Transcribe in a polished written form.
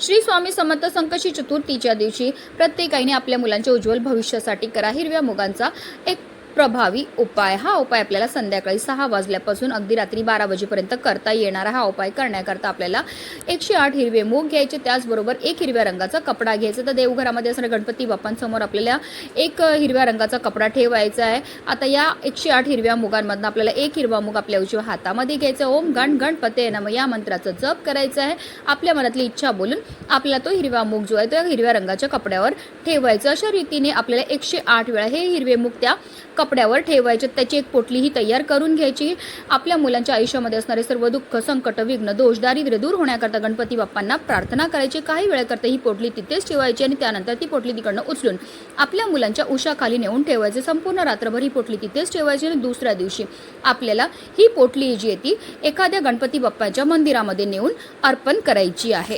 श्री स्वामी समर्थ संकष्टी चतुर्थीच्या दिवशी प्रत्येक आईने आपल्या मुलांच्या उज्ज्वल भविष्यासाठी करा हिरव्या मुगांचा एक प्रभावी उपाय। हा उपाय आपल्याला संध्याकाळी 6 वाजल्यापासून अगदी रात्री 12 वाजेपर्यंत करता येणारा हा उपाय करण्याकरता आपल्याला 108 हिरवे मूग घ्यायचे, त्याचबरोबर एक हिरव्या रंगाचा कपडा घ्यायचा। तर देवघरामध्ये असणाऱ्या गणपती बाप्पांसमोर आपल्याला एक हिरव्या रंगाचा कपडा ठेवायचा आहे। आता या 108 हिरव्या मुगांमधून आपल्याला एक हिरवा मूग आपल्या उजव्या हातामध्ये घ्यायचा। ओम गण गणपते नमः या मंत्राचा जप करायचा आहे। आपल्या मनातली इच्छा बोलून आपल्याला तो हिरवा मूग जो आहे तो हिरव्या रंगाच्या कपड्यावर ठेवायचा। अशा रीतीने आपल्याला 108 वेळा हे हिरवे मूग त्या कपड्यावर ठेवायचे। त्याची एक पोटली ही तयार करून घ्यायची। आपल्या मुलांच्या आयुष्यामध्ये असणारे सर्व दुःख, संकट, विघ्न, दोष, दारिद्र्य दूर होण्याकरता गणपती बाप्पांना प्रार्थना करायची। काही वेळेकरता ही पोटली तिथेच ठेवायची आणि त्यानंतर ती पोटली तिकडनं उचलून आपल्या मुलांच्या उशाखाली नेऊन ठेवायचे। संपूर्ण रात्रभर ही पोटली तिथेच ठेवायची आणि दुसऱ्या दिवशी आपल्याला ही पोटली जी आहे ती एखाद्या गणपती बाप्पाच्या मंदिरामध्ये नेऊन अर्पण करायची आहे।